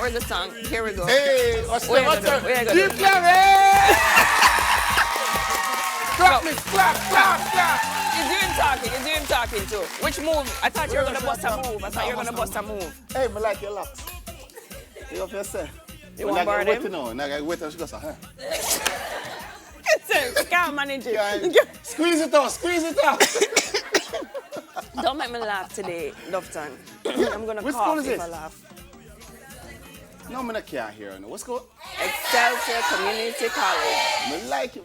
Where's the song? Here we go. Hey, what's Where up? you gonna do? Where you gonna do? Keep clap, Go. clap. You're doing talking too. Which move? I thought you were gonna bust a move. Hey, I like your locks. You up yourself. You want to borrow them? No, I wait till she goes, huh? Can't manage it. Squeeze it out. Don't make me laugh today, Dufton. I'm gonna Which cough school is if this? I laugh. No, I can't hear it. What's going on? Excelsior Community College. I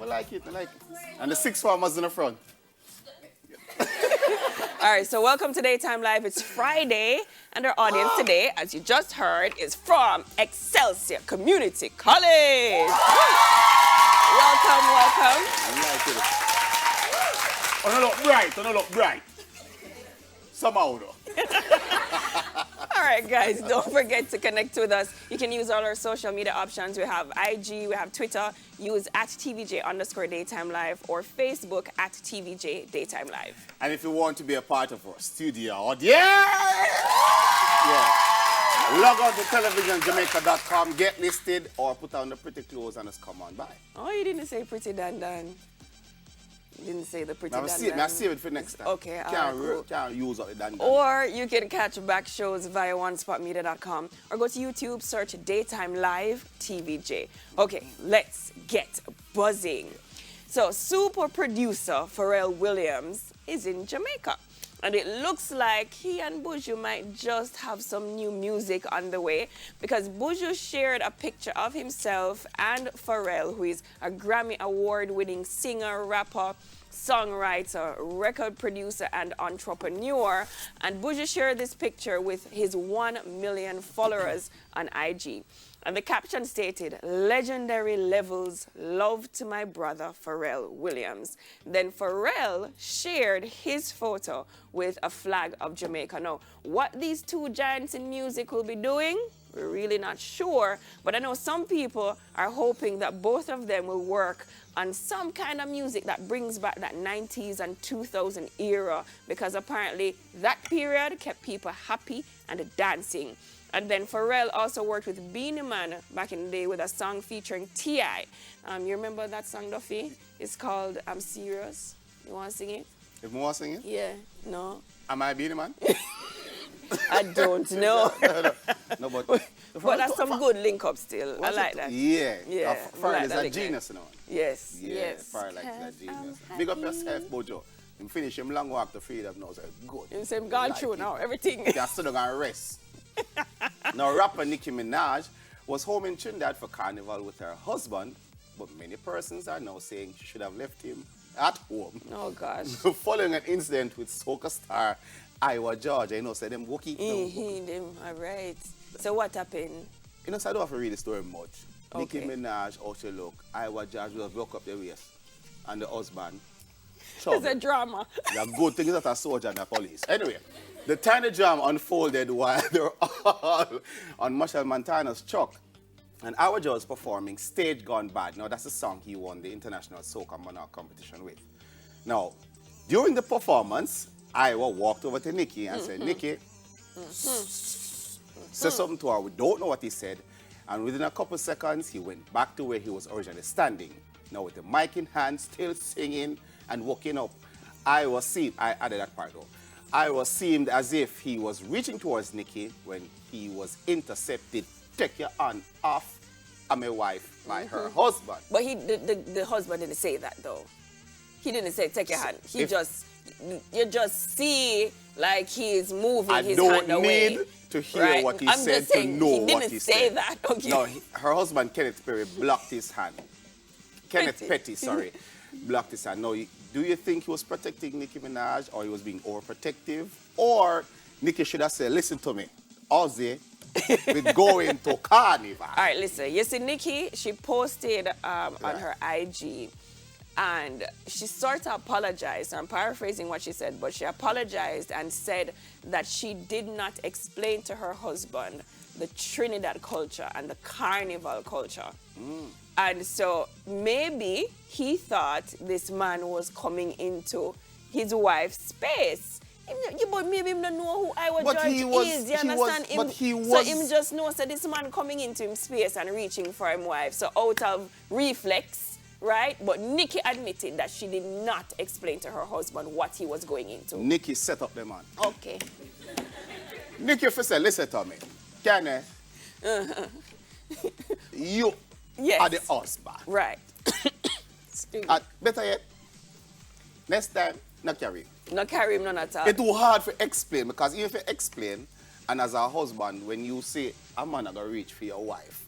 like it. And the six farmers in the front. All right, so welcome to Daytime Live. It's Friday, and our audience today, as you just heard, is from Excelsior Community College. Welcome. I like it. Oh, no, look bright. Somehow, though. All right, guys, don't forget to connect with us. You can use all our social media options. We have IG, we have Twitter. Use @TVJ_Daytime Live or Facebook @TVJ Daytime Live. And if you want to be a part of our studio audience, log on to televisionjamaica.com, get listed, or put on the pretty clothes and just come on by. Oh, you didn't say pretty Dan. You didn't say the pretty Dan. I'll save it for next time. Okay, all right, cool. Can't use all the Dan. Or you can catch back shows via onespotmedia.com or go to YouTube, search Daytime Live TVJ. Okay, let's get buzzing. So, super producer Pharrell Williams is in Jamaica. And it looks like he and Buju might just have some new music on the way because Buju shared a picture of himself and Pharrell, who is a Grammy Award-winning singer, rapper, songwriter, record producer, and entrepreneur. And Buju shared this picture with his 1 million followers on IG. And the caption stated, "Legendary levels, love to my brother Pharrell Williams." Then Pharrell shared his photo with a flag of Jamaica. Now, what these two giants in music will be doing, we're really not sure. But I know some people are hoping that both of them will work on some kind of music that brings back that 90s and 2000 era, because apparently that period kept people happy and dancing. And then Pharrell also worked with Beenie Man back in the day with a song featuring T.I. You remember that song, Duffy? It's called I'm Serious. You want to sing it? If you want to sing it? Yeah. No? Am I Beenie Man? I don't know. No, but that's some good link up still. I like that. Yeah. Yeah. Pharrell is a genius, you know. Yes. Yeah, Yes. Pharrell is a genius. Big up yourself, Bojo. Him finish him long walk to freedom now, so good. You say him gone through now, everything. You're still going to rest. Now, rapper Nicki Minaj was home in Trinidad for Carnival with her husband, but many persons are now saying she should have left him at home. Oh, gosh. Following an incident with soca star Iowa Georgia, you know, say them wookie. All right. So what happened? You know, so I don't have to read the story much. Okay. Nicki Minaj, how she look, Iowa Georgia will broke up the waist, and the husband. It's a drama. The good thing is that a soldier and the police. Anyway, the tiny drama unfolded while they were all on Marshall Montana's truck. And Iowa Georgia was performing Stage Gone Bad. Now, that's the song he won the International Soca Monarch competition with. Now, during the performance, Iowa walked over to Nikki and said, Nikki, say something to her. We don't know what he said. And within a couple seconds, he went back to where he was originally standing. Now, with the mic in hand, still singing and walking up, I added that part though. Iowa seemed as if he was reaching towards Nikki when he was intercepted. Take your hand off. I'm a wife by her husband. But the husband didn't say that though. He didn't say take your hand. You just see like he's moving his hand away. I don't need to hear what he said to know what he said. He didn't say that. Okay. No, her husband Kenneth Perry blocked his hand. Kenneth Petty, sorry, blocked his hand. No, do you think he was protecting Nicki Minaj, or he was being overprotective, or Nicki should have said, "Listen to me, Ozzy, we're going to Carnival." All right, listen. You see, Nikki, she posted on her IG, and she sort of apologized. I'm paraphrasing what she said, but she apologized and said that she did not explain to her husband the Trinidad culture and the Carnival culture. And so maybe he thought this man was coming into his wife's space. Yeah, but maybe him don't know who Iowa But George he was- is. You he was- understand? but he So was- him just knows that this man coming into him space and reaching for him wife. So out of reflex, right? But Nikki admitted that she did not explain to her husband what he was going into. Nikki set up the man. Okay. Nikki first said, listen to me. Can you Yes. are the husband. Right. Better yet, next time, not carry. Not carry him none at all. It's too hard to explain because even if you explain, and as a husband, when you say, a man not going to reach for your wife,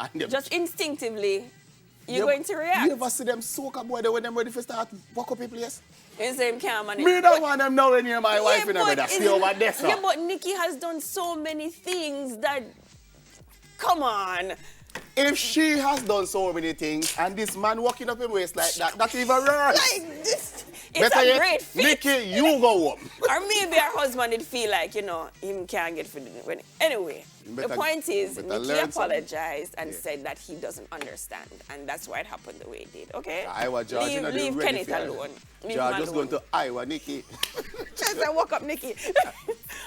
and them, Just instinctively, you're you- going to react. You ever see them soca boy there when them ready to start walk up a place? You say him can't manage. Me don't want them nowhere near my wife, you know, but brother. Stay over there, sir. yeah, but Nikki has done so many things that, come on. If she has done so many things, and this man walking up in waist like that, that's even worse. Like this, it's Better a yet, great fit. Nikki, you go home. Or maybe her husband did feel like, you know, him can't get for the when. Anyway, Better- the point is, better Nikki learn something. apologized and said that he doesn't understand, and that's why it happened the way it did. Okay? Iowa George, you know, they leave ready Kenneth for it. alone. Leave George him just alone. going to Iowa, Nikki. As I woke up Nikki.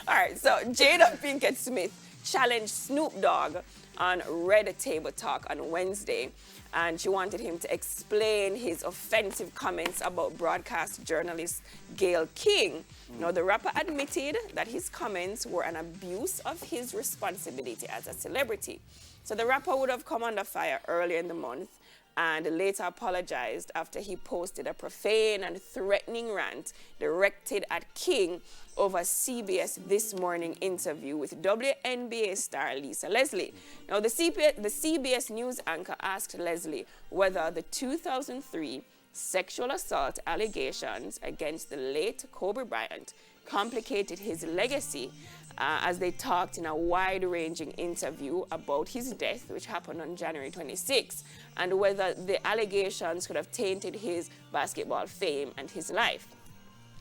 All right, so Jada Pinkett Smith challenged Snoop Dogg on Red Table Talk on Wednesday, and she wanted him to explain his offensive comments about broadcast journalist Gayle King. Now, the rapper admitted that his comments were an abuse of his responsibility as a celebrity. So the rapper would have come under fire earlier in the month and later apologized after he posted a profane and threatening rant directed at King over CBS This Morning interview with WNBA star Lisa Leslie. Now, the CBS News anchor asked Leslie whether the 2003 sexual assault allegations against the late Kobe Bryant complicated his legacy as they talked in a wide-ranging interview about his death, which happened on January 26, and whether the allegations could have tainted his basketball fame and his life.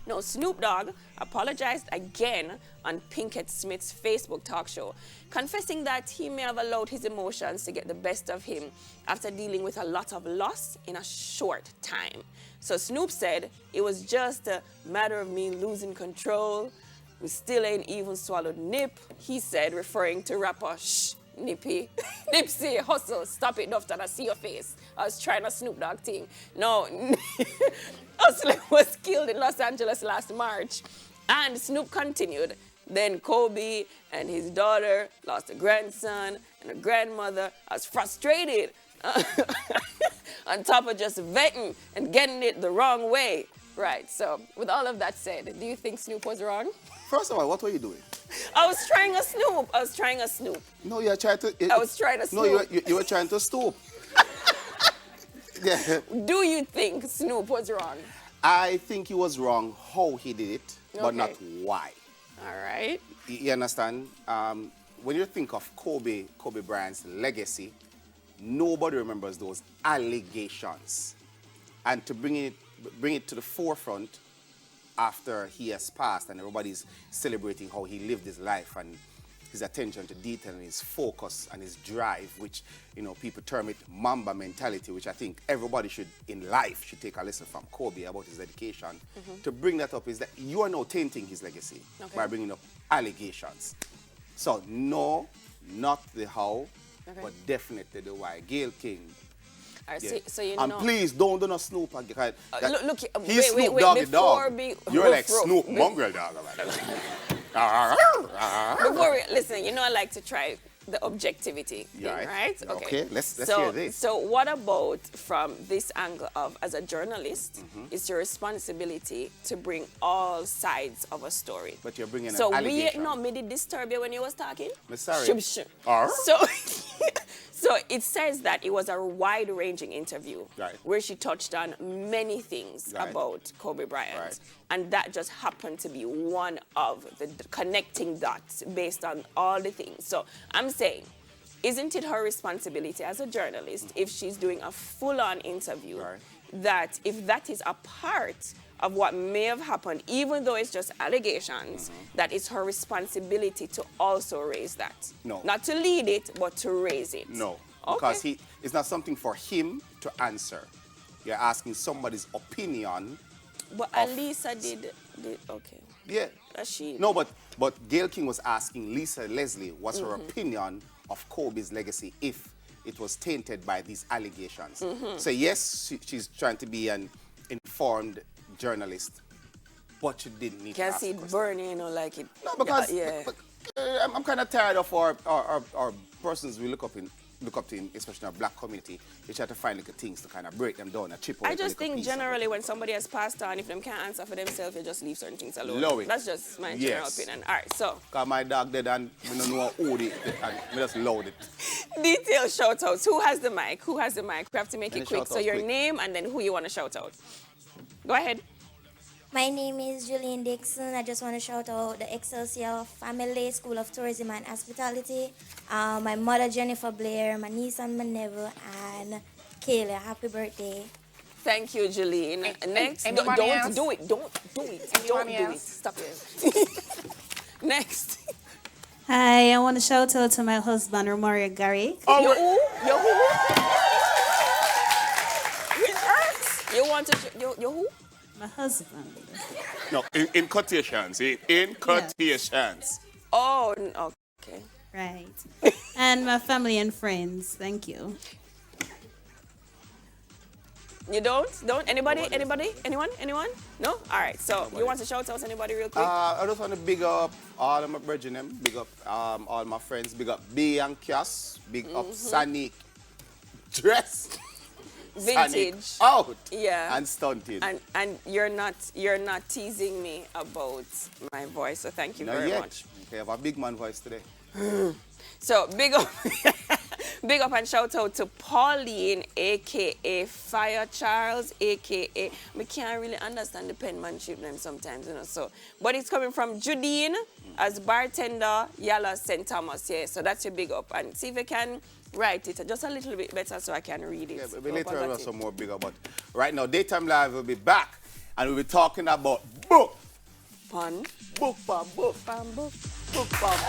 Now, Snoop Dogg apologized again on Pinkett Smith's Facebook talk show, confessing that he may have allowed his emotions to get the best of him after dealing with a lot of loss in a short time. So Snoop said, "It was just a matter of me losing control. We still ain't even swallowed Nip," he said, referring to rapper Nippy. Nipsey, hustle, stop it, Dufton, I see your face. I was trying a Snoop Dogg thing. No, Hustler was killed in Los Angeles last March. And Snoop continued. Then Kobe and his daughter lost a grandson and a grandmother. I was frustrated. On top of just vetting and getting it the wrong way. Right, so with all of that said, do you think Snoop was wrong? First of all, what were you doing? I was trying a Snoop. No, you were trying to... I was trying to No, you were trying to stoop. Yeah. Do you think Snoop was wrong? I think he was wrong how he did it, but Okay. not why. All right. You understand? When you think of Kobe Bryant's legacy, nobody remembers those allegations. And to bring it to the forefront after he has passed and everybody's celebrating how he lived his life and his attention to detail and his focus and his drive, which, you know, people term it Mamba mentality, which I think everybody should, in life, should take a lesson from Kobe about his dedication. To bring that up is that you are now tainting his legacy by bringing up allegations. So, no, not the how, but definitely the why. Gayle King. All right, Yeah. so you And know. please don't do no Snoop again. Look, He's wait, Snoop Doggy before Dog. we- You're like Ruff, Snoop ruff. Mongrel Dog. Before we listen, you know I like to try the objectivity thing, Yeah, right? okay, let's so, hear this. So what about from this angle of, as a journalist, it's your responsibility to bring all sides of a story. But you're bringing so an allegation. me did disturb you when you was talking? I'm sorry. Shub. So it says that it was a wide-ranging interview where she touched on many things about Kobe Bryant. Right. And that just happened to be one of the connecting dots based on all the things. So I'm saying, isn't it her responsibility as a journalist, if she's doing a full-on interview, that if that is a part of what may have happened, even though it's just allegations, that it's her responsibility to also raise that? No. Not to lead it, but to raise it. No, Okay. because it's not something for him to answer. You're asking somebody's opinion. But Alisa did Okay. Yeah. That's she. No, but Gail King was asking Lisa Leslie what's her opinion of Kobe's legacy if it was tainted by these allegations. So yes, she's trying to be an informed journalist, but she didn't need to Can ask see it questions. burning, like it. No, because Yeah. I'm kind of tired of our persons we look up to, especially in our black community. We try to find little things to kind of break them down and chip away. I just think generally when somebody has passed on, if them can't answer for themselves, you just leave certain things alone. Love it. That's just my general opinion. All right, so. Because my dog dead and we don't know who it and we just load it. Detailed shout outs. Who has the mic? Who has the mic? We have to make Any it quick. shout So outs your quick? name and then who you want to shout out. Go ahead. My name is Julian Dixon. I just want to shout out the Excelsior Family School of Tourism and Hospitality. My mother, Jennifer Blair, my niece and my nephew, and Kayla. Happy birthday. Thank you, Jeline. Next. Anybody Don't else? do it. Don't do it. Don't Anybody do it. else? Stop it. Next. Hi, I want to shout out to my husband, Romario Garrick. Oh, You wait. who? You who? It hurts. You want to? You who? My husband. No, in quotations. In quotations. Oh, okay. Right. And my family and friends. Thank you. You don't? Don't? Anybody? Anybody? Anyone? Anyone? No? All right. So you want to shout out anybody real quick? I just want to big up all of my brethren, big up all my friends, big up B and Cass, big up Sonic Dress. Vintage. Sonic out. Yeah. And stunted. And you're not teasing me about my voice, so thank you Not very yet. much. Okay, I have a big man voice today. So big up big up and shout out to Pauline, aka Fire Charles, aka we can't really understand the penmanship name sometimes, you know. So but it's coming from Judine as bartender, Yala St. Thomas, yeah. So that's your big up. And see if you can write it just a little bit better so I can read it. Yeah, but Hope later I we'll got have it. some more bigger. But right now, Daytime Live will be back, and we'll be talking about book. Pun. Book, book, book, Pun book. book, book.